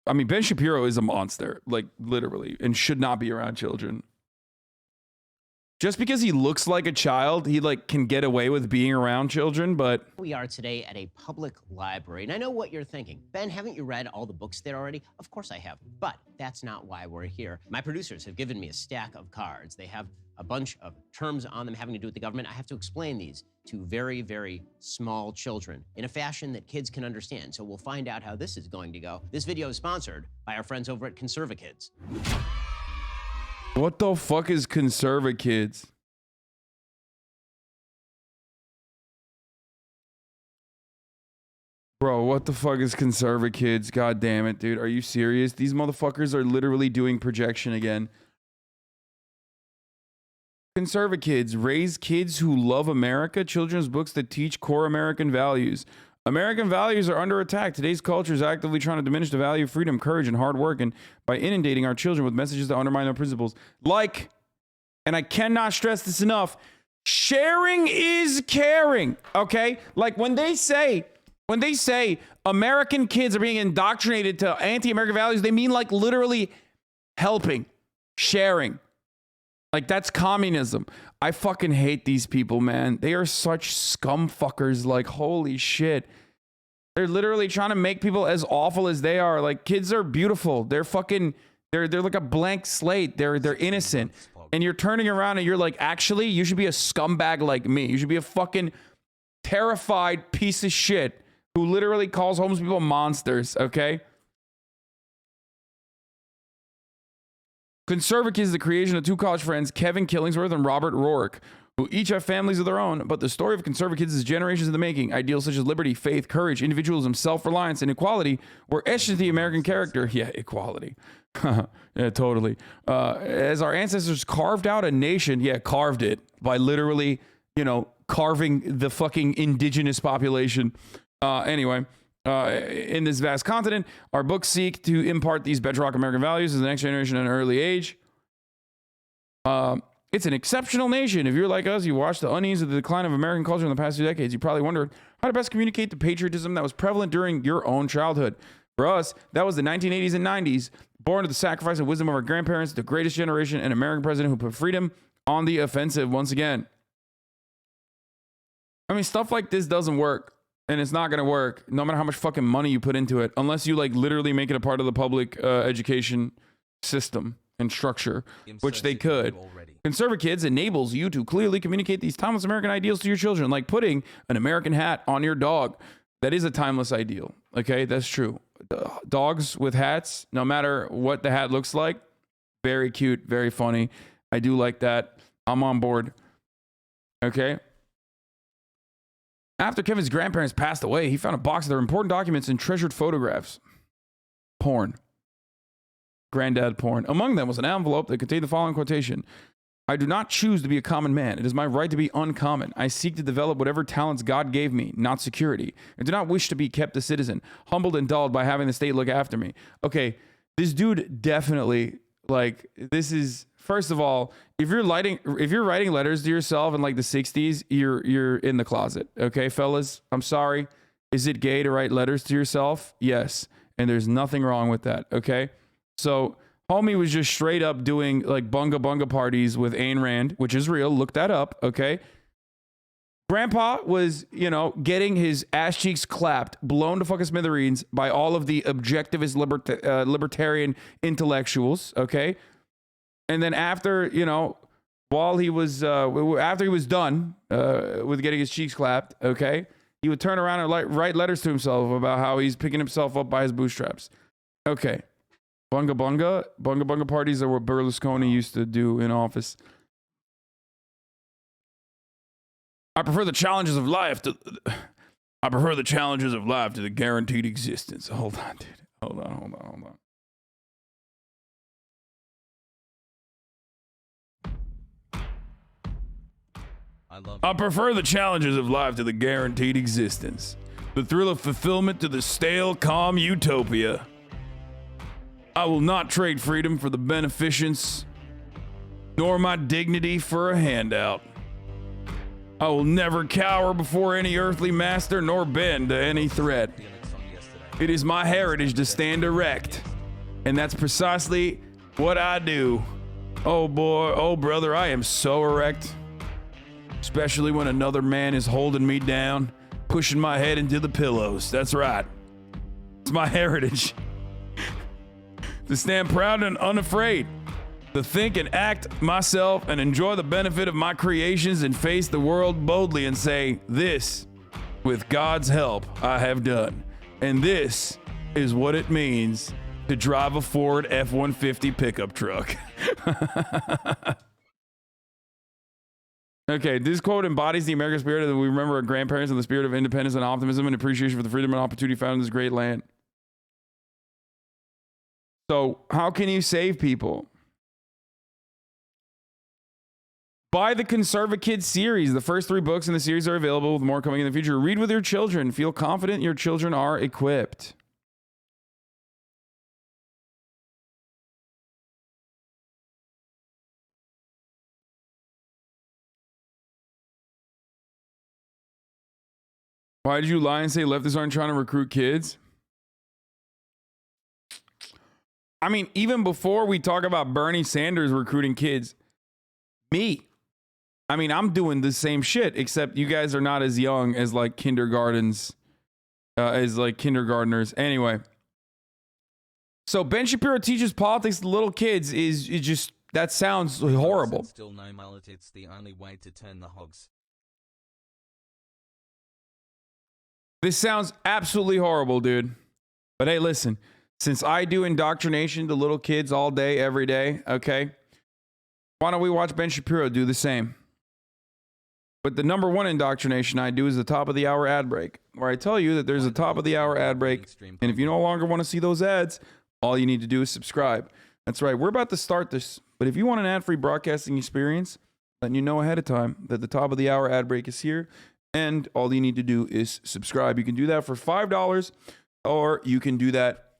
I mean, Ben Shapiro is a monster, like literally, and should not be around children. Just because he looks like a child, he like can get away with being around children, but We are today at a public library, and I know what you're thinking. Ben, haven't you read all the books there already? Of course I have, but that's not why we're here. My producers have given me a stack of cards. They have a bunch of terms on them having to do with the government. I have to explain these to very, very small children in a fashion that kids can understand. So we'll find out how this is going to go. This video is sponsored by our friends over at Conservakids. what the fuck is Conservakids? Bro, what the fuck is Conservakids? God damn it, dude. Are you serious? These motherfuckers are literally doing projection again. Conservakids raise kids who love America, children's books that teach core American values. American values are under attack. Today's culture is actively trying to diminish the value of freedom, courage, and hard work, and by inundating our children with messages that undermine their principles. Like, and I cannot stress this enough, sharing is caring, okay? Like when they say American kids are being indoctrinated to anti-American values, they mean like literally helping, sharing. Like that's communism. I fucking hate these people, man. They are such scum fuckers. Like, holy shit. They're literally trying to make people as awful as they are. Like, kids are beautiful. They're fucking, they're like a blank slate. They're innocent. And you're turning around and you're like, actually, you should be a scumbag like me. You should be a fucking terrified piece of shit who literally calls homeless people monsters, okay? Conservakids is the creation of two college friends, Kevin Killingsworth and Robert Rourke, who each have families of their own, but the story of Conservakids is generations in the making. Ideals such as liberty, faith, courage, individualism, self-reliance, and equality were etched into the American character. Yeah, equality. Yeah, totally. As our ancestors carved out a nation, yeah, carved it by literally, you know, carving the fucking indigenous population. Anyway, in this vast continent, our books seek to impart these bedrock American values to the next generation at an early age. It's an exceptional nation. If you're like us, you watch the unease of the decline of American culture in the past 2 decades, you probably wondered how to best communicate the patriotism that was prevalent during your own childhood. For us, that was the 1980s and 90s, born of the sacrifice and wisdom of our grandparents, the greatest generation, and American president who put freedom on the offensive once again. I mean, stuff like this doesn't work. And it's not going to work no matter how much fucking money you put into it, unless you like literally make it a part of the public education system and structure, which they could. Conservakids enables you to clearly communicate these timeless American ideals to your children, like putting an American hat on your dog. That is a timeless ideal. Okay, that's true. Dogs with hats, no matter what the hat looks like, very cute, very funny. I do like that. I'm on board. Okay. After Kevin's grandparents passed away, he found a box of their important documents and treasured photographs. Porn. Granddad porn. Among them was an envelope that contained the following quotation. I do not choose to be a common man. It is my right to be uncommon. I seek to develop whatever talents God gave me, not security. I do not wish to be kept a citizen, humbled and dulled by having the state look after me. Okay, this dude definitely, like, this is... First of all, if you're writing letters to yourself in like the 60s, you're in the closet. Okay, fellas, I'm sorry. Is it gay to write letters to yourself? Yes. And there's nothing wrong with that. Okay. So homie was just straight up doing like bunga bunga parties with Ayn Rand, which is real. Look that up. Okay. Grandpa was, you know, getting his ass cheeks clapped, blown to fucking smithereens by all of the objectivist libertarian intellectuals. Okay. And then after, you know, while he was, after he was done with getting his cheeks clapped, okay, he would turn around and write letters to himself about how he's picking himself up by his bootstraps. Okay. Bunga bunga parties are what Berlusconi used to do in office. I prefer the challenges of life to the guaranteed existence. Hold on, dude. Hold on. I prefer the challenges of life to the guaranteed existence. The thrill of fulfillment to the stale, calm utopia. I will not trade freedom for the beneficence, nor my dignity for a handout. I will never cower before any earthly master, nor bend to any threat. It is my heritage to stand erect, And that's precisely what I do. Oh boy, oh brother, I am so erect. Especially when another man is holding me down, pushing my head into the pillows. That's right. It's my heritage. To stand proud and unafraid. To think and act myself and enjoy the benefit of my creations and face the world boldly and say, this, with God's help, I have done. And this is what it means to drive a Ford F-150 pickup truck. Okay, this quote embodies the American spirit that we remember our grandparents and the spirit of independence and optimism and appreciation for the freedom and opportunity found in this great land. So, how can you save people? Buy the Conserva Kids series. The first 3 books in the series are available, with more coming in the future. Read with your children. Feel confident your children are equipped. Why did you lie and say leftists aren't trying to recruit kids? I mean, even before we talk about Bernie Sanders recruiting kids, I'm doing the same shit, except you guys are not as young as like kindergartners. Anyway. So Ben Shapiro teaches politics to little kids is just, that sounds horrible. Still no mullet, it's the only way to turn the hogs. This sounds absolutely horrible, dude. But hey, listen, since I do indoctrination to little kids all day, every day, okay, why don't we watch Ben Shapiro do the same? But the number one indoctrination I do is the top of the hour ad break, where I tell you that there's a top of the hour ad break. And if you no longer want to see those ads, all you need to do is subscribe. That's right. We're about to start this. But if you want an ad-free broadcasting experience, letting you know ahead of time that the top of the hour ad break is here. And all you need to do is subscribe. You can do that for $5, or you can do that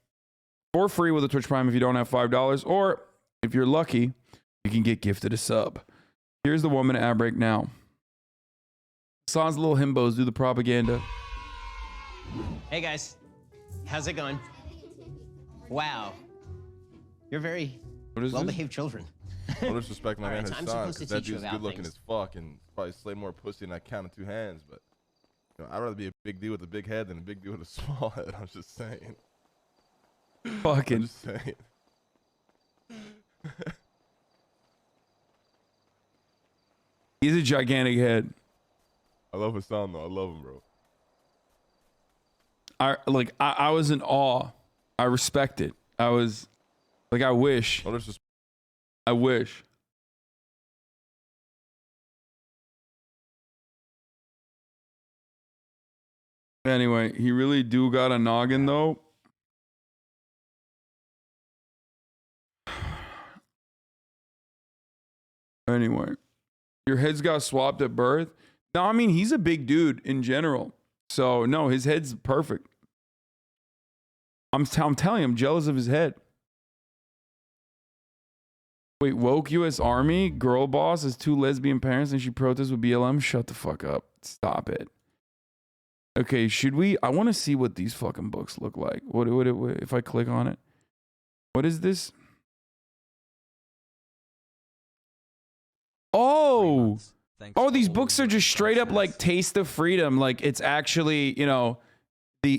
for free with a Twitch Prime if you don't have $5. Or if you're lucky, you can get gifted a sub. Here's the 1 minute ad break now. Hasan's little himbos do the propaganda. Hey guys, how's it going? Wow, you're very well-behaved children. No disrespect, my All man right, so I'm Hasan, supposed to because that teach you dude's about good looking things. as fuck and probably slay more pussy than I count in 2 hands. But I'd rather be a big dude with a big head than a big dude with a small head. I'm just saying. Fucking. I'm just saying. He's a gigantic head. I love Hasan though. I love him, bro. I was in awe. I respect it. I was like, I wish. No disrespect. I wish. Anyway, he really do got a noggin though. Anyway, your head's got swapped at birth. No, I mean, he's a big dude in general. So no, his head's perfect. I'm telling you, I'm jealous of his head. Wait, woke U.S. Army girl boss has 2 lesbian parents and she protests with BLM? Shut the fuck up. Stop it. Okay, should we? I want to see what these fucking books look like. What if I click on it? What is this? Oh, these books are just straight up like Taste of Freedom. Like it's actually, the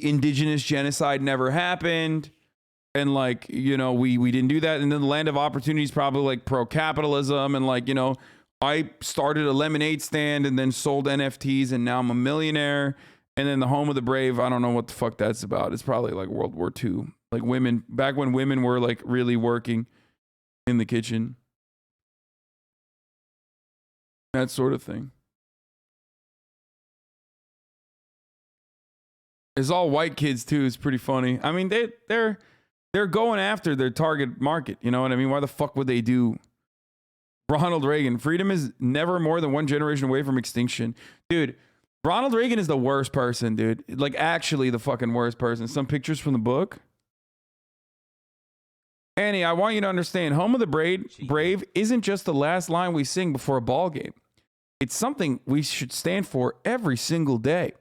indigenous genocide never happened. And like, we didn't do that. And then the Land of Opportunity is probably like pro-capitalism. And like, I started a lemonade stand and then sold NFTs and now I'm a millionaire. And then the Home of the Brave, I don't know what the fuck that's about. It's probably like World War II. Like women, back when women were like really working in the kitchen. That sort of thing. It's all white kids too. It's pretty funny. I mean, they're going after their target market. You know what I mean? Why the fuck would they do? Ronald Reagan. Freedom is never more than 1 generation away from extinction. Dude, Ronald Reagan is the worst person, dude. Like, actually the fucking worst person. Some pictures from the book. Annie, I want you to understand, Home of the Brave isn't just the last line we sing before a ball game. It's something we should stand for every single day.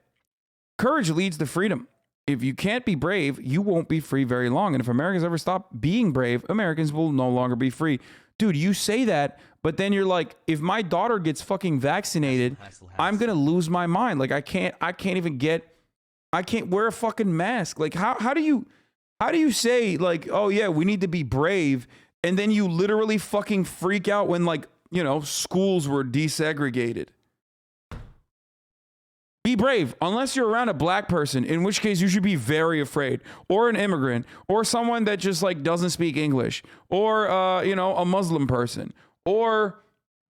Courage leads to freedom. if you can't be brave, you won't be free very long. And if Americans ever stop being brave, Americans will no longer be free. Dude, you say that, but then you're like, if my daughter gets fucking vaccinated, I'm going to lose my mind. Like I can't wear a fucking mask. Like how do you say like, oh yeah, we need to be brave, and then you literally fucking freak out when, like, you know, schools were desegregated? Be brave, unless you're around a black person, in which case you should be very afraid, or an immigrant, or someone that just like doesn't speak English, or you know, a Muslim person, or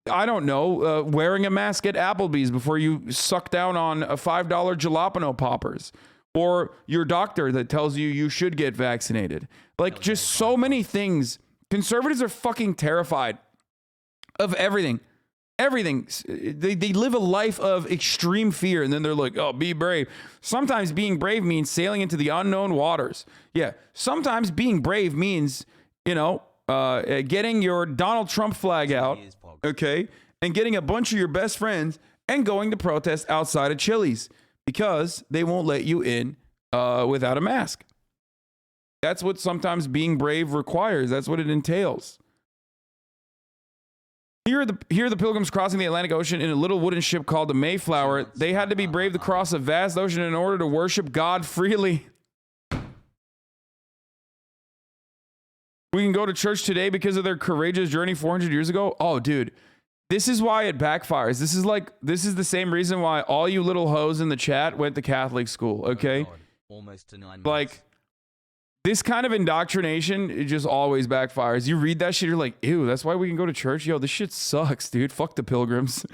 I don't know, wearing a mask at Applebee's before you suck down on a $5 jalapeno poppers, or your doctor that tells you you should get vaccinated. Like, just so many things. Conservatives are fucking terrified of everything. Everything. They live a life of extreme fear, and then they're like, oh, be brave. Sometimes being brave means sailing into the unknown waters. Yeah. Sometimes being brave means, you know, getting your Donald Trump flag out, okay, and getting a bunch of your best friends and going to protest outside of Chili's because they won't let you in without a mask. That's what sometimes being brave requires. That's what it entails. Here are the pilgrims crossing the Atlantic Ocean in a little wooden ship called the Mayflower. They had to be brave to cross a vast ocean in order to worship God freely. We can go to church today because of their courageous journey 400 years ago. Oh, dude, this is why it backfires. This is the same reason why all you little hoes in the chat went to Catholic school, okay? Almost to 9 months. Like, this kind of indoctrination, it just always backfires. You read that shit, you're like, ew, that's why we can go to church? Yo, this shit sucks, dude. Fuck the pilgrims.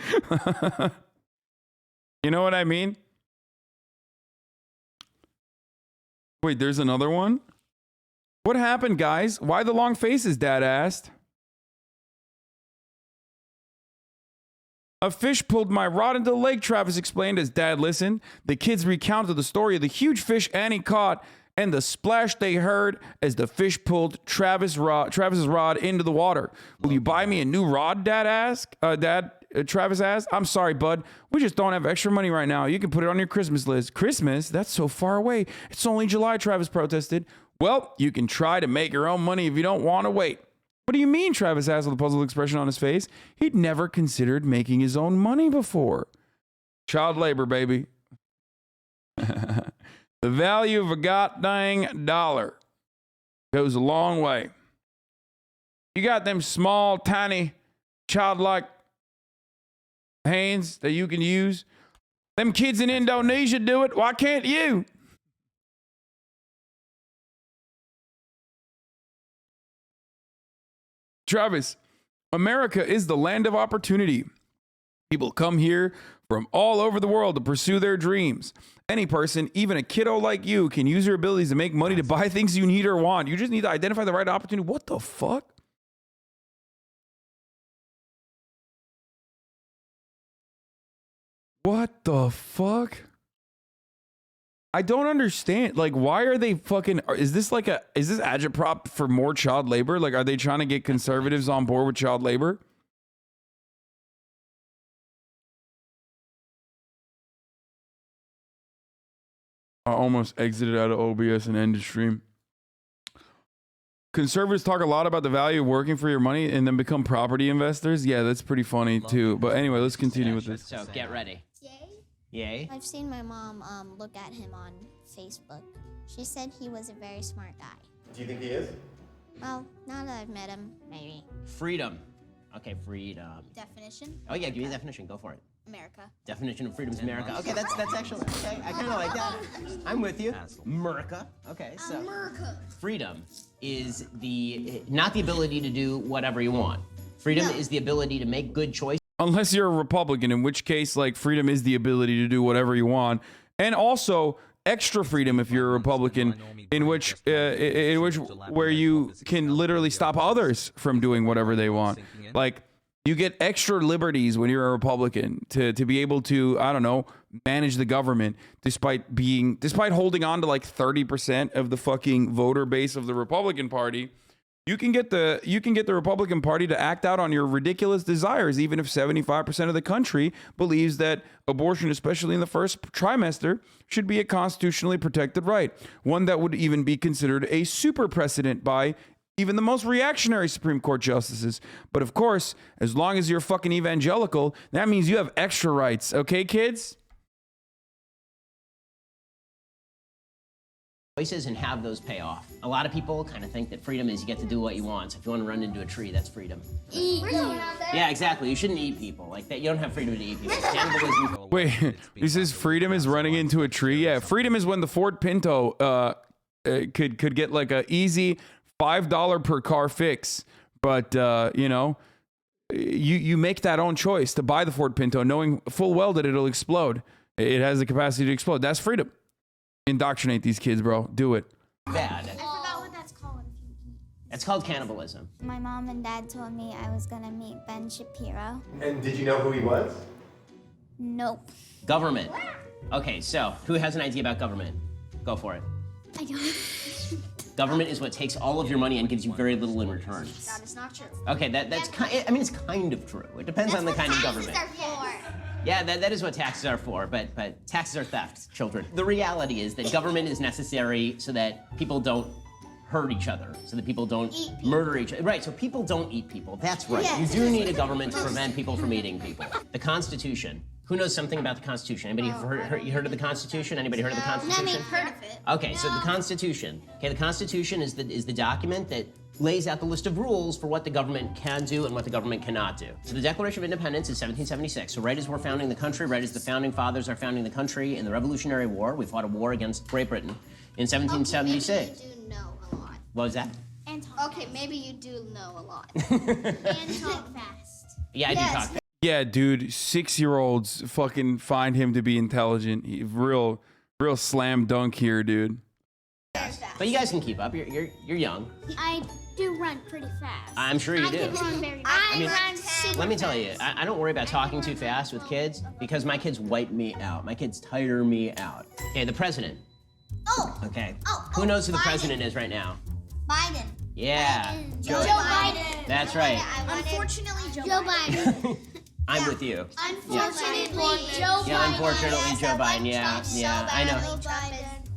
You know what I mean? Wait, there's another one? What happened, guys? Why the long faces, Dad asked. A fish pulled my rod into the lake, Travis explained as Dad listened. The kids recounted the story of the huge fish Annie caught and the splash they heard as the fish pulled Travis's rod into the water. Will you buy me a new rod, Dad asked? Travis asked. I'm sorry, bud. We just don't have extra money right now. You can put it on your Christmas list. Christmas? That's so far away. It's only July, Travis protested. Well, you can try to make your own money if you don't want to wait. What do you mean? Travis asked with a puzzled expression on his face. He'd never considered making his own money before. Child labor, baby. The value of a goddamn dollar goes a long way. You got them small, tiny, childlike hands that you can use. Them kids in Indonesia do it. Why can't you? Travis, America is the land of opportunity. People come here from all over the world to pursue their dreams. Any person, even a kiddo like you, can use your abilities to make money to buy things you need or want. You just need to identify the right opportunity. What the fuck? What the fuck? I don't understand. Like, why are they fucking... Is this agitprop for more child labor? Like, are they trying to get conservatives on board with child labor? I almost exited out of OBS and ended stream. Conservatives talk a lot about the value of working for your money and then become property investors. Yeah, that's pretty funny too. But anyway, let's continue with this. So get ready. Yay? Yay? I've seen my mom look at him on Facebook. She said he was a very smart guy. Do you think he is? Well, now that I've met him, maybe. Freedom. Okay, freedom. Definition? Oh yeah, give me the definition. Go for it. America. Definition of freedom is America. Okay, that's actually okay. I kind of like that. I'm with you. America. Okay, so America. freedom is not the ability to do whatever you want. Freedom is the ability to make good choices. Unless you're a Republican, in which case, like, freedom is the ability to do whatever you want, and also extra freedom if you're a Republican, in which where you can literally stop others from doing whatever they want. Like, you get extra liberties when you're a Republican to be able to, I don't know, manage the government despite holding on to like 30% of the fucking voter base of the Republican Party. You can get the Republican Party to act out on your ridiculous desires, even if 75% of the country believes that abortion, especially in the first trimester, should be a constitutionally protected right. One that would even be considered a super precedent by even the most reactionary Supreme Court justices. But of course, as long as you're fucking evangelical, that means you have extra rights. Okay, kids? Choices and have those pay off. A lot of people kind of think that freedom is you get to do what you want. So if you want to run into a tree, that's freedom. Yeah, exactly. You shouldn't eat people like that. You don't have freedom to eat people. Cannibalism. Wait, he says freedom is running into a tree? Yeah, freedom is when the Ford Pinto could get like a easy $5 per car fix. But, you know, you make that own choice to buy the Ford Pinto knowing full well that it'll explode. It has the capacity to explode. That's freedom. Indoctrinate these kids, bro. Do it. Bad. I forgot what that's called. It's called cannibalism. My mom and dad told me I was gonna meet Ben Shapiro. And did you know who he was? Nope. Government. Okay, so who has an idea about government? Go for it. I don't. Government is what takes all of your money and gives you very little in return. That is not true. Okay, that's kind. I mean, it's kind of true. It depends on the kind of government. Yeah, that is what taxes are for, but taxes are theft, children. The reality is that government is necessary so that people don't hurt each other, so that people don't murder each other. Right, so people don't eat people. That's right. Yes. You do need a government to prevent people from eating people. The Constitution. Who knows something about the Constitution? Anybody heard of the Constitution? Anybody heard of the Constitution? Heard of it. Okay, so the Constitution. Okay, the Constitution is the document that lays out the list of rules for what the government can do and what the government cannot do. So the Declaration of Independence is 1776. So right as we're founding the country, right as the founding fathers are founding the country in the Revolutionary War, we fought a war against Great Britain in 1776. Maybe you do know a lot. What was that? And talk okay, maybe you do know a lot. And talk fast. Yeah, I do talk fast. Yeah, dude, 6-year-olds fucking find him to be intelligent. Real slam dunk here, dude. But you guys can keep up. You're young. I do run pretty fast. I'm sure you do. Run very fast. Let me tell you, I don't worry about talking too fast with kids because my kids wipe me out. My kids tire me out. Okay, the president. Oh. Okay. Who knows who the president is right now? Biden. Yeah. Joe Biden. That's right. Unfortunately, Joe Biden. I'm with you. Unfortunately, Joe Biden. Yeah, unfortunately, Joe Biden. Yeah, I know.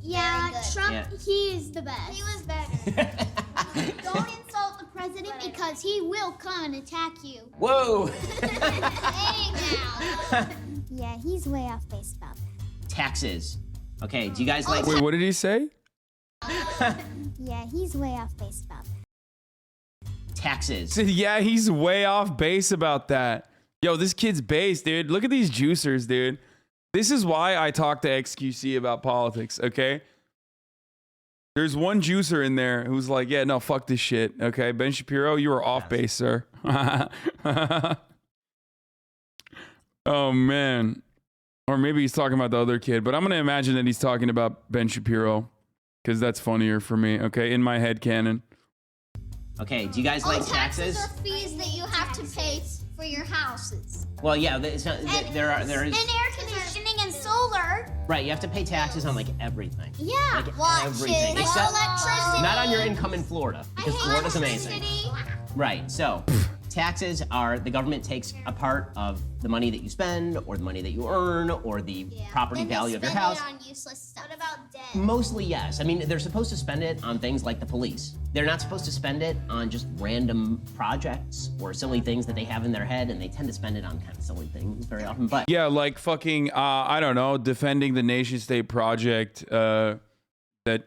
Yeah, Trump, Yeah. he is the best. He was better. Don't insult the president because he will come and attack you. Whoa. Hey now. Yeah, he's way off base about that. Taxes. Okay, do you guys like... Wait, what did he say? Yeah, he's way off base about that. Taxes. Yeah, he's way off base about that. Yo, this kid's base, dude. Look at these juicers, dude. This is why I talk to XQC about politics, okay? There's one juicer in there who's like, yeah, no, fuck this shit, okay? Ben Shapiro, you are off base, sir. Oh, man. Or maybe he's talking about the other kid, but I'm going to imagine that he's talking about Ben Shapiro because that's funnier for me, okay? In my head canon. Okay, do you guys like taxes? Taxes are fees that you have to pay for your houses. Well, yeah, there is... And air conditioning and solar. Right, you have to pay taxes on, like, everything. Yeah. Like, watches, everything. Except- electricity. Not on your income in Florida, because Florida's amazing. Electricity. Right, so taxes are, the government takes a part of the money that you spend, or the money that you earn, or the property value of your house. On useless stuff. What about debt? Mostly, yes. I mean, they're supposed to spend it on things like the police. They're not supposed to spend it on just random projects or silly things that they have in their head, and they tend to spend it on kind of silly things very often. But Yeah, like fucking, I don't know, defending the nation-state project that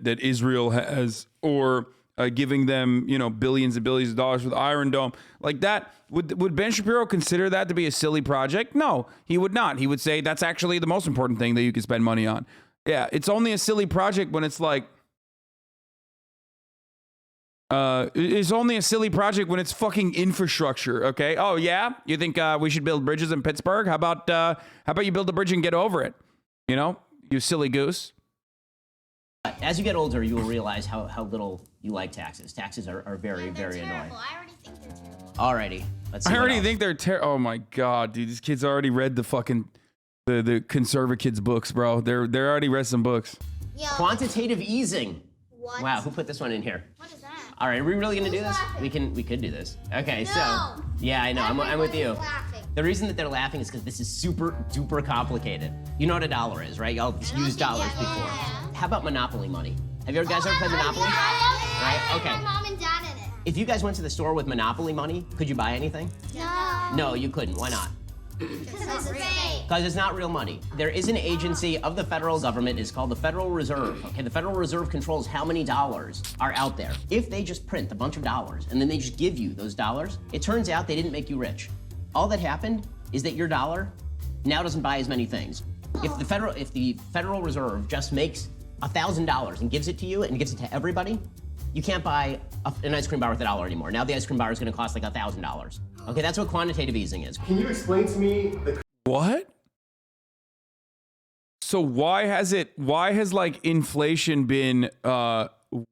Israel has, or giving them, you know, billions and billions of dollars for the Iron Dome. Like that, would Ben Shapiro consider that to be a silly project? No, he would not. He would say that's actually the most important thing that you can spend money on. Yeah, it's only a silly project when it's like, it's only a silly project when it's fucking infrastructure, okay? Oh, yeah? You think we should build bridges in Pittsburgh? How about you build a bridge and get over it? You know, you silly goose. as you get older, you will realize how little you like taxes. Taxes are very, very annoying. I already think they're terrible. Alrighty, let's see. I already think they're terrible. Oh my god, dude, these kids already read the fucking the conservative kids books, bro. They're already read some books. Yeah. Quantitative easing. What? Wow, who put this one in here? What is that? All right, are we really gonna do Who's this? laughing? We could do this. Okay, No. so yeah, I know. I'm with you. Everybody's laughing. The reason that they're laughing is because this is super duper complicated. You know what a dollar is, right? Y'all used dollars before. How about Monopoly money? Have you guys ever played Monopoly? Right? Okay. My mom and dad in it. If you guys went to the store with Monopoly money, could you buy anything? No. No, you couldn't. Why not? Because it's fake. Because it's not real money. There is an agency of the federal government. It's called the Federal Reserve. Okay, the Federal Reserve controls how many dollars are out there. If they just print a bunch of dollars and then they just give you those dollars, it turns out they didn't make you rich. All that happened is that your dollar now doesn't buy as many things. If the Federal Reserve just makes $1,000 and gives it to you and gives it to everybody, you can't buy an ice cream bar with $1 anymore. Now the ice cream bar is gonna cost like $1,000. Okay, that's what quantitative easing is. Can you explain to me the What? So why has like inflation been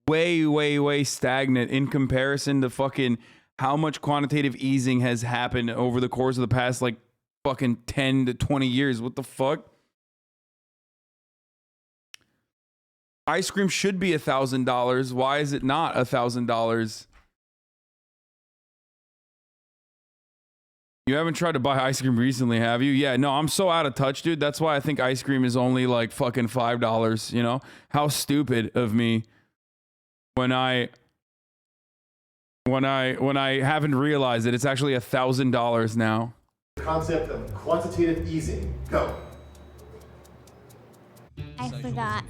way stagnant in comparison to fucking how much quantitative easing has happened over the course of the past like fucking 10 to 20 years? What the fuck? Ice cream should be $1,000. Why is it not $1,000? You haven't tried to buy ice cream recently, have you? Yeah, no, I'm so out of touch, dude. That's why I think ice cream is only like fucking $5, you know? How stupid of me when I haven't realized that it's actually $1,000 now. concept of quantitative easing? Go. I forgot.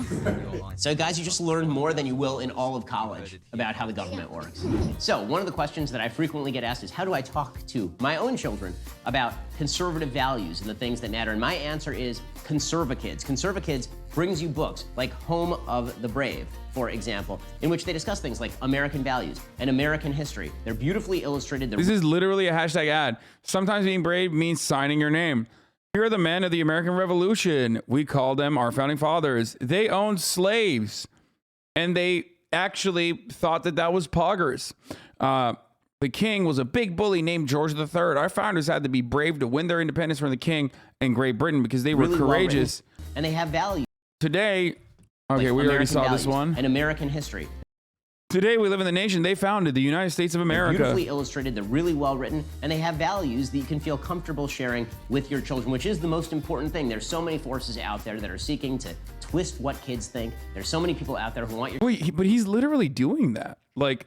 So guys, you just learned more than you will in all of college about how the government works. So one of the questions that I frequently get asked is, how do I talk to my own children about conservative values and the things that matter? And my answer is Conserva-Kids. Conserva-Kids brings you books like Home of the Brave, for example, in which they discuss things like American values and American history. They're beautifully illustrated. This is literally a hashtag ad. Sometimes being brave means signing your name. Here are the men of the American Revolution. We call them our founding fathers. They owned slaves, and they actually thought that that was poggers. The king was a big bully named George III. Our founders had to be brave to win their independence from the king in Great Britain because they were really courageous. And they have values. Today, okay, like we already saw values this one. And American history. Today, we live in the nation they founded, the United States of They're America. beautifully illustrated, they're really well written, and they have values that you can feel comfortable sharing with your children, which is the most important thing. There's so many forces out there that are seeking to twist what kids think. There's so many people out there who want your... Wait, but he's literally doing that. Like,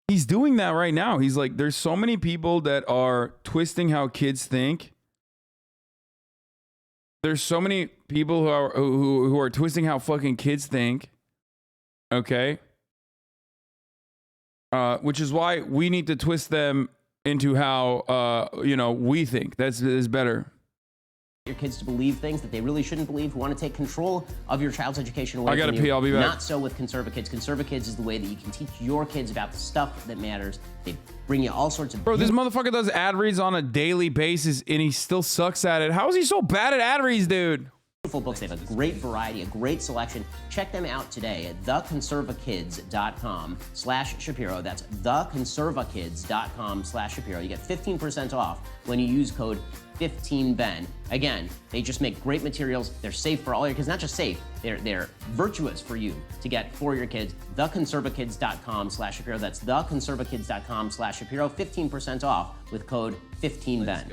he's doing that right now. He's like, there's so many people that are twisting how kids think. There's so many people who are twisting how fucking kids think. Okay. Which is why we need to twist them into how we think. That's better. Your kids to believe things that they really shouldn't believe, who want to take control of your child's education away I gotta from you. pee, I'll be back. Not so with Conserva-Kids. Conserva-Kids is the way that you can teach your kids about the stuff that matters. They bring you all sorts of... Bro, this motherfucker does ad reads on a daily basis and he still sucks at it. How is he so bad at ad reads, dude? Beautiful books. They have a great variety, a great selection. Check them out today at theconservakids.com/Shapiro. That's theconservakids.com/Shapiro. You get 15% off when you use code 15Ben. Again, they just make great materials. They're safe for all your kids. Not just safe, they're virtuous for you to get for your kids. Theconservakids.com/Shapiro. That's theconservakids.com/Shapiro. 15% off with code 15Ben.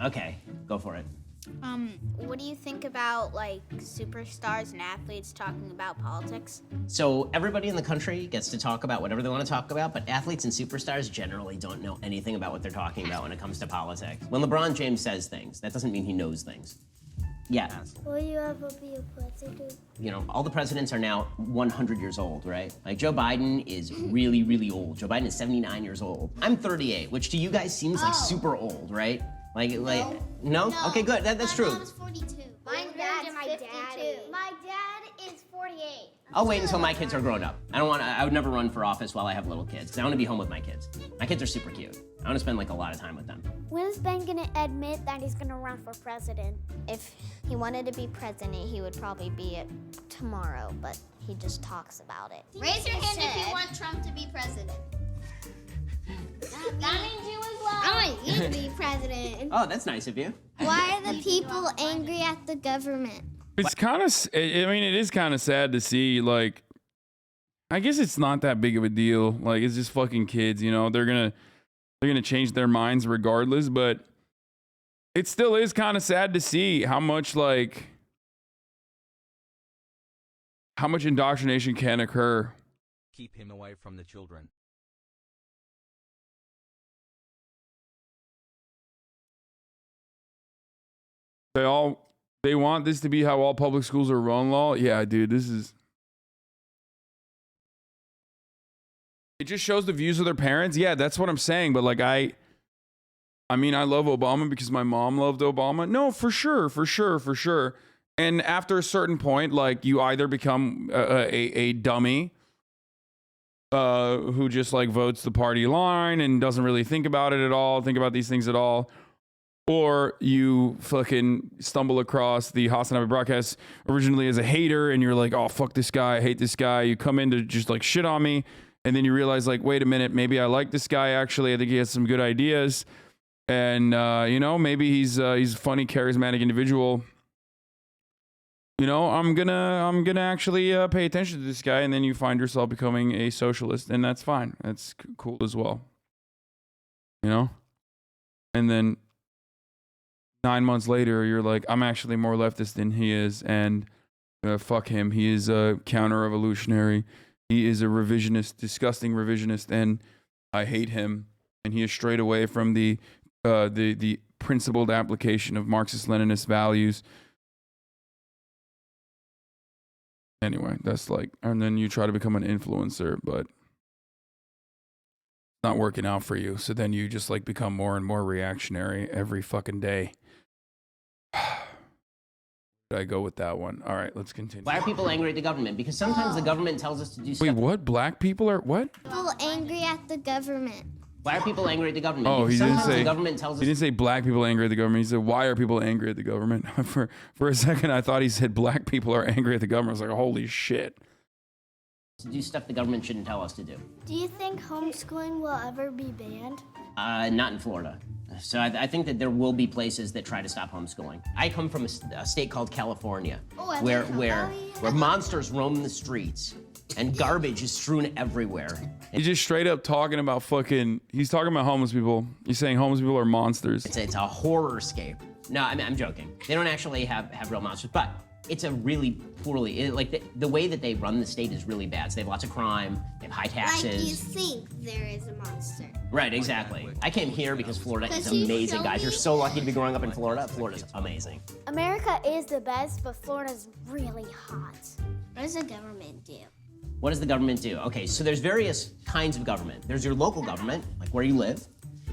Okay, go for it. What do you think about like superstars and athletes talking about politics? So everybody in the country gets to talk about whatever they want to talk about, but athletes and superstars generally don't know anything about what they're talking about when it comes to politics. When LeBron James says things, that doesn't mean he knows things. Yeah. Will you ever be a president? You know, all the presidents are now 100 years old, right? Like Joe Biden is really, really old. Joe Biden is 79 years old. I'm 38, which to you guys seems like super old, right? No? Okay, good. That's true. My mom is 42. My dad's 52. My dad is 48. I'll wait until my kids are grown up. I would never run for office while I have little kids, because I want to be home with my kids. My kids are super cute. I want to spend like a lot of time with them. When is Ben gonna admit that he's gonna run for president? If he wanted to be president, he would probably be it tomorrow, but he just talks about it. Raise your hand if you want Trump to be president. That means you as well. I want you to be president. Oh, that's nice of you. Why are the people angry at the government? It's kind of, I mean, it is kind of sad to see, like, I guess it's not that big of a deal. Like, it's just fucking kids, you know, they're gonna change their minds regardless, but it still is kind of sad to see how much indoctrination can occur. Keep him away from the children. They want this to be how all public schools are run, law. Yeah, dude, it just shows the views of their parents. Yeah, that's what I'm saying. But like, I mean, I love Obama because my mom loved Obama. No, for sure. And after a certain point, like, you either become a dummy who just like votes the party line and doesn't really think about it at all, think about these things at all, or you fucking stumble across the HasanAbi broadcast originally as a hater and you're like, oh, fuck this guy, I hate this guy. You come in to just like shit on me. And then you realize, like, wait a minute, maybe I like this guy. Actually, I think he has some good ideas. And, you know, maybe he's a funny, charismatic individual. You know, I'm gonna actually pay attention to this guy. And then you find yourself becoming a socialist. And that's fine. That's cool as well. You know? And then 9 months later, you're like, I'm actually more leftist than he is. And fuck him. He is a counter-revolutionary. He is a revisionist, disgusting revisionist, and I hate him. And he is strayed away from the principled application of Marxist-Leninist values. Anyway, that's like, and then you try to become an influencer, but it's not working out for you. So then you just like become more and more reactionary every fucking day. I go with that one. All right, let's continue. Why are people angry at the government? Because sometimes the government tells us to do stuff. Wait, what? Black people are what? People angry at the government. Why are people angry at the government? Oh, he didn't say. The government tells us. He didn't say black people angry at the government. He said, why are people angry at the government? For a second, I thought he said black people are angry at the government. I was like, holy shit. To do stuff the government shouldn't tell us to do. Do you think homeschooling will ever be banned? Not in Florida. So I think that there will be places that try to stop homeschooling. I come from a state called California, where monsters roam the streets and garbage is strewn everywhere. He's just straight up talking about he's talking about homeless people. He's saying homeless people are monsters. It's a horror-scape. No, I'm joking. They don't actually have real monsters, but it's a really poorly, the way that they run the state is really bad. So they have lots of crime, they have high taxes. Like you think there is a monster. Right, exactly. I came here because Florida is amazing, guys. You're so lucky to be growing up in Florida. Florida's amazing. America is the best, but Florida's really hot. What does the government do? What does the government do? Okay, so there's various kinds of government. There's your local government, like where you live.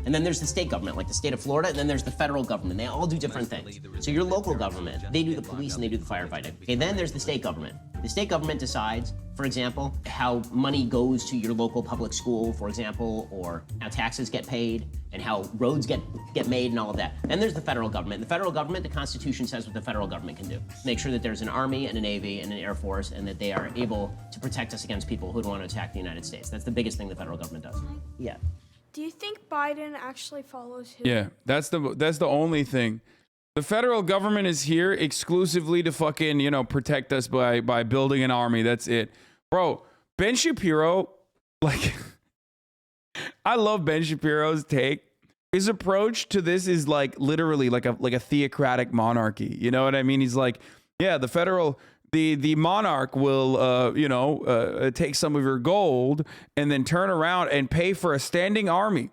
And then there's the state government, like the state of Florida, and then there's the federal government. They all do different things. So your local government, they do the police and they do the firefighting. Okay, then there's the state government. The state government decides, for example, how money goes to your local public school, for example, or how taxes get paid and how roads get made and all of that. Then there's the federal government. The federal government, the Constitution says what the federal government can do. Make sure that there's an army and a navy and an air force and that they are able to protect us against people who would want to attack the United States. That's the biggest thing the federal government does. Yeah. Do you think Biden actually follows his? Yeah, that's the only thing. The federal government is here exclusively to fucking, you know, protect us by building an army. That's it. Bro, Ben Shapiro, like, I love Ben Shapiro's take. His approach to this is like literally like a theocratic monarchy. You know what I mean? He's like, yeah, the monarch will, take some of your gold and then turn around and pay for a standing army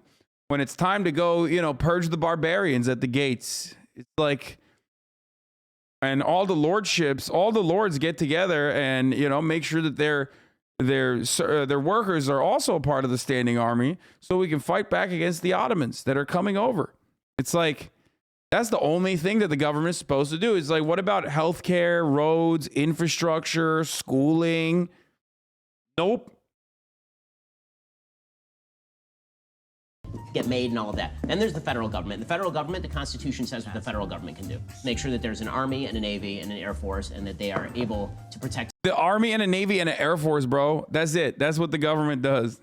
when it's time to go, you know, purge the barbarians at the gates. It's like, and all the lords get together and, you know, make sure that their workers are also a part of the standing army so we can fight back against the Ottomans that are coming over. It's like, that's the only thing that the government is supposed to do. It's like, what about healthcare, roads, infrastructure, schooling? Nope. Get made and all of that. Then there's the federal government. The federal government, the Constitution says what the federal government can do. Make sure that there's an army and a navy and an air force and that they are able to protect. The army and a navy and an air force, bro. That's it. That's what the government does.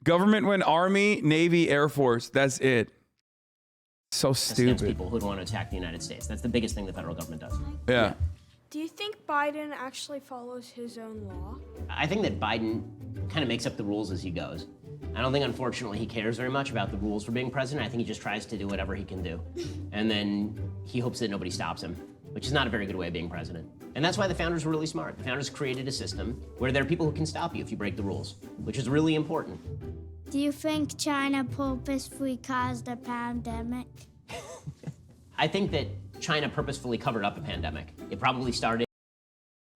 Government went army, navy, air force. That's it. So against stupid. people who would want to attack the United States. That's the biggest thing the federal government does. Yeah. Do you think Biden actually follows his own law? I think that Biden kind of makes up the rules as he goes. I don't think, unfortunately, he cares very much about the rules for being president. I think he just tries to do whatever he can do. And then he hopes that nobody stops him, which is not a very good way of being president. And that's why the founders were really smart. The founders created a system where there are people who can stop you if you break the rules, which is really important. Do you think China purposefully caused a pandemic? I think that China purposefully covered up a pandemic. It probably started.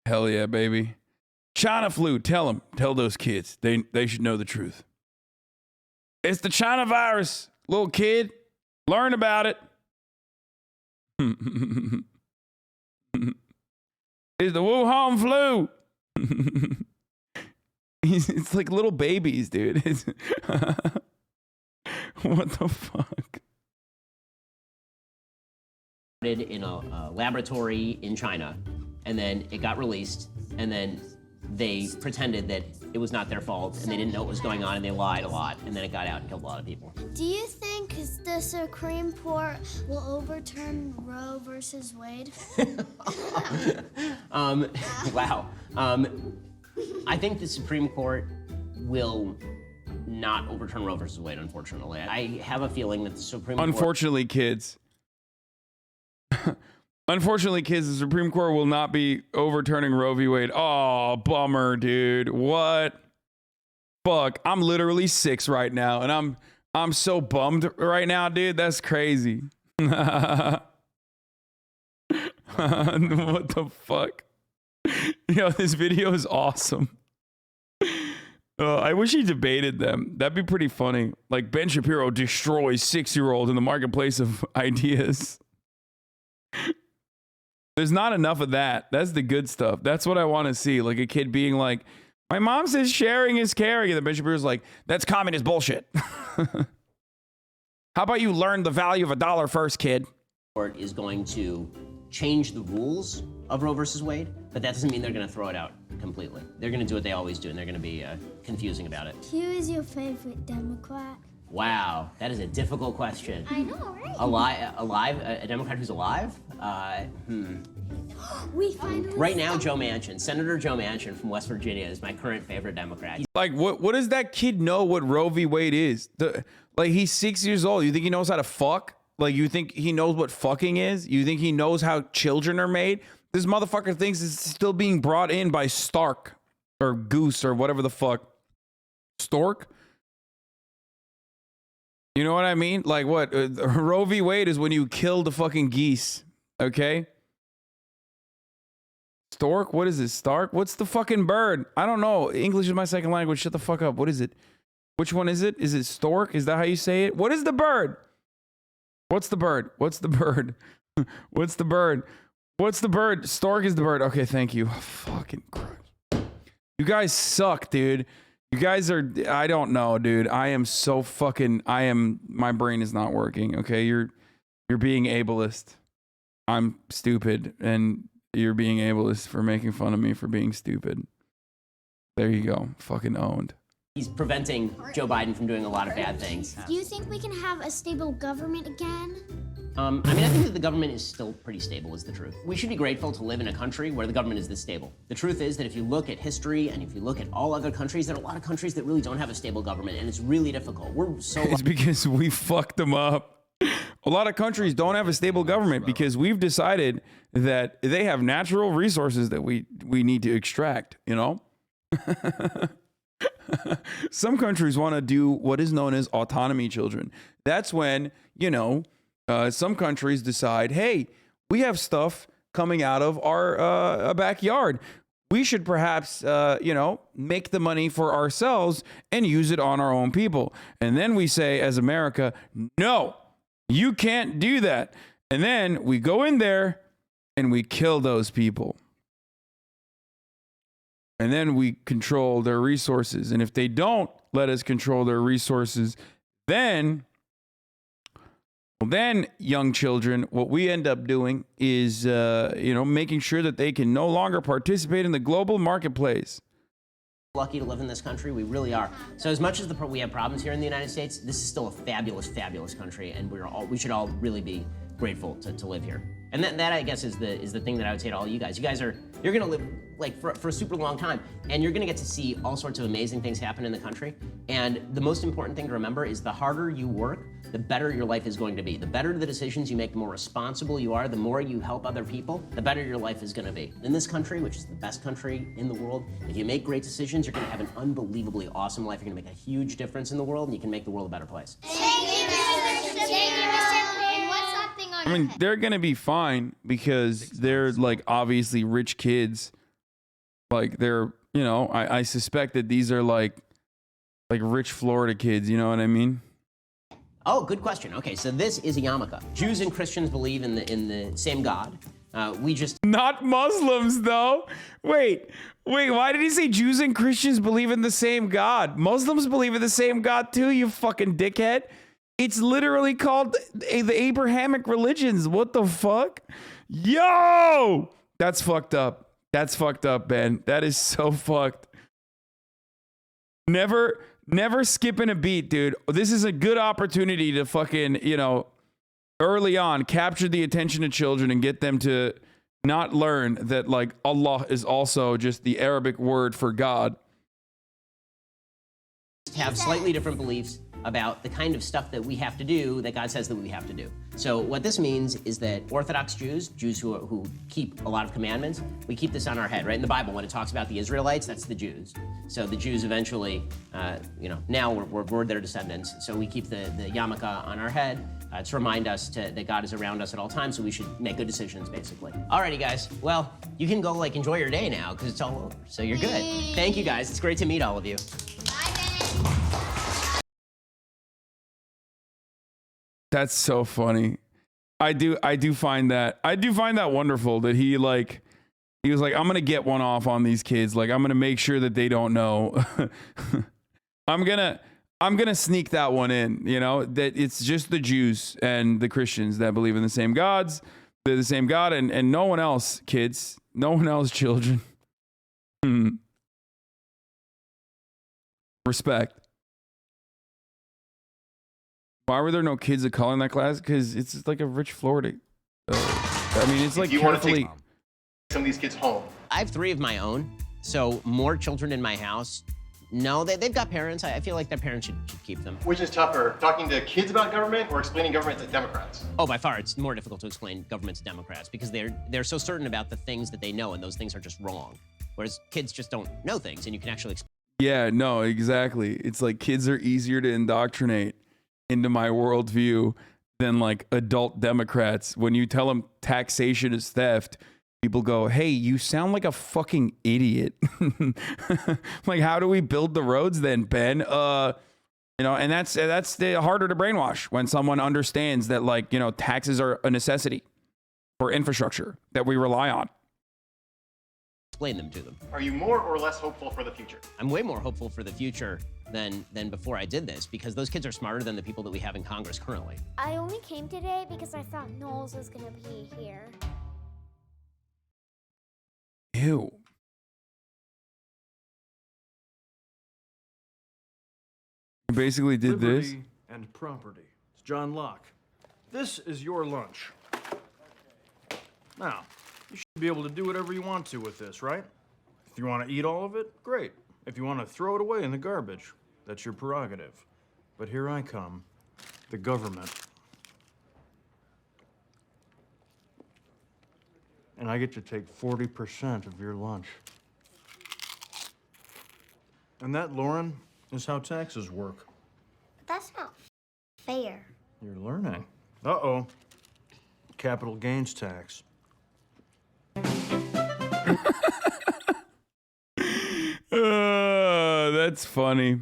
Hell yeah, baby. China flu. Tell them. Tell those kids. They should know the truth. It's the China virus, little kid. Learn about it. It's the Wuhan flu. It's like little babies, dude. What the fuck? In a laboratory in China, and then it got released, and then they pretended that it was not their fault, and they didn't know what was going on, and they lied a lot, and then it got out and killed a lot of people. Do you think the Supreme Court will overturn Roe versus Wade? Wow. I think the Supreme Court will not overturn Roe versus Wade, unfortunately. I have a feeling that the Supreme Court... Unfortunately, kids. Unfortunately, kids, the Supreme Court will not be overturning Roe v. Wade. Oh, bummer, dude. What? Fuck. I'm literally 6 right now, and I'm so bummed right now, dude. That's crazy. What the fuck? Yo, this video is awesome. I wish he debated them. That'd be pretty funny. Like, Ben Shapiro destroys 6-year-old in the marketplace of ideas. There's not enough of that. That's the good stuff. That's what I want to see. Like a kid being like, my mom says sharing is caring. And then Ben Shapiro's like, that's communist bullshit. How about you learn the value of $1 first, kid? Court is going to change the rules of Roe versus Wade, but that doesn't mean they're going to throw it out completely. They're going to do what they always do, and they're going to be confusing about it. Who is your favorite Democrat? Wow, that is a difficult question. I know, right? Alive? A Democrat who's alive? We finally Right now, Joe Manchin. Senator Joe Manchin from West Virginia is my current favorite Democrat. Like, what does that kid know what Roe v. Wade is? Like, he's 6 years old. You think he knows how to fuck? Like, you think he knows what fucking is? You think he knows how children are made? This motherfucker thinks it's still being brought in by Stark or Goose or whatever the fuck. Stork? You know what I mean? Like what? Roe v. Wade is when you kill the fucking geese. Okay? Stork? What is it? Stark? What's the fucking bird? I don't know. English is my second language. Shut the fuck up. What is it? Which one is it? Is it stork? Is that how you say it? What is the bird? What's the bird? What's the bird? What's the bird? What's the bird? Stork is the bird. Okay, thank you. Fucking Christ. You guys suck, dude. You guys are, I don't know, dude. I am so fucking, my brain is not working, okay? You're being ableist. I'm stupid, and you're being ableist for making fun of me for being stupid. There you go. Fucking owned. He's preventing Joe Biden from doing a lot of bad things. Do you think we can have a stable government again? I mean, I think that the government is still pretty stable, is the truth. We should be grateful to live in a country where the government is this stable. The truth is that if you look at history and if you look at all other countries, there are a lot of countries that really don't have a stable government, and it's really difficult. We're so... It's because we fucked them up. A lot of countries don't have a stable government because we've decided that they have natural resources that we need to extract, you know? Some countries want to do what is known as autonomy children. That's when, you know, some countries decide, hey, we have stuff coming out of our backyard. We should perhaps, you know, make the money for ourselves and use it on our own people. And then we say, as America, no, you can't do that. And then we go in there and we kill those people. And then we control their resources. And if they don't let us control their resources, then young children, what we end up doing is, you know, making sure that they can no longer participate in the global marketplace. lucky to live in this country. We really are. So as much as we have problems here in the United States, this is still a fabulous, fabulous country, and we should all really be grateful to live here. And that I guess is the thing that I would say to all you guys. You guys you're gonna live like for a super long time, and you're gonna get to see all sorts of amazing things happen in the country. And the most important thing to remember is the harder you work, the better your life is going to be. The better the decisions you make, the more responsible you are, the more you help other people, the better your life is gonna be. In this country, which is the best country in the world, if you make great decisions, you're gonna have an unbelievably awesome life. You're gonna make a huge difference in the world, and you can make the world a better place. I mean, they're gonna be fine because they're like obviously rich kids. Like they're, you know, I suspect that these are like rich Florida kids. You know what I mean? Oh, good question. Okay, so this is a yarmulke. Jews and Christians believe in the same God. We just Not Muslims though. Wait. Why did he say Jews and Christians believe in the same God? Muslims believe in the same God too. You fucking dickhead. It's literally called the Abrahamic religions. What the fuck? Yo! That's fucked up. That's fucked up, Ben. That is so fucked. Never skipping a beat, dude. This is a good opportunity to fucking, you know, early on capture the attention of children and get them to not learn that like Allah is also just the Arabic word for God. have slightly different beliefs about the kind of stuff that we have to do that God says that we have to do. So what this means is that Orthodox Jews who keep a lot of commandments, we keep this on our head, right? In the Bible, when it talks about the Israelites, that's the Jews. So the Jews eventually, now we're their descendants. So we keep the yarmulke on our head to remind us that God is around us at all times, so we should make good decisions, basically. Alrighty, guys. Well, you can go enjoy your day now because it's all over. So you're good. Thank you, guys. It's great to meet all of you. That's so funny. I do find that wonderful that he was like, I'm gonna get one off on these kids. Like, I'm gonna make sure that they don't know. I'm gonna sneak that one in, that it's just the Jews and the Christians that believe in the same gods. They're the same God and no one else, kids. No one else, children. Respect. Why were there no kids of color in that class? Because it's like a rich Florida. It's like you want to carefully. take some of these kids home. I have 3 of my own, so more children in my house. No, they've got parents. I feel like their parents should keep them. Which is tougher, talking to kids about government or explaining government to Democrats? Oh, by far, it's more difficult to explain government to Democrats because they're so certain about the things that they know, and those things are just wrong. Whereas kids just don't know things, and you can actually explain. Yeah, no, exactly. It's like kids are easier to indoctrinate into my worldview than like adult Democrats. When you tell them taxation is theft, people go, hey, you sound like a fucking idiot. Like, how do we build the roads then, Ben? And that's the harder to brainwash when someone understands that, taxes are a necessity for infrastructure that we rely on. Explain them to them. Are you more or less hopeful for the future? I'm way more hopeful for the future than before I did this because those kids are smarter than the people that we have in Congress currently. I only came today because I thought Knowles was gonna be here. Ew. You basically did this. Liberty and property. It's John Locke. This is your lunch. Now, you should be able to do whatever you want to with this, right? If you want to eat all of it, great. If you want to throw it away in the garbage, that's your prerogative. But here I come, the government. And I get to take 40% of your lunch. And that, Lauren, is how taxes work. That's not fair. You're learning. Uh-oh. Capital gains tax. That's funny.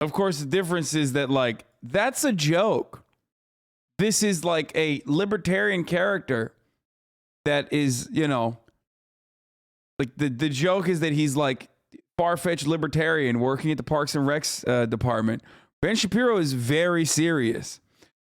Of course, the difference is that, that's a joke. This is like a libertarian character that is, the joke is that he's like far-fetched libertarian working at the Parks and Recs department. Ben Shapiro is very serious.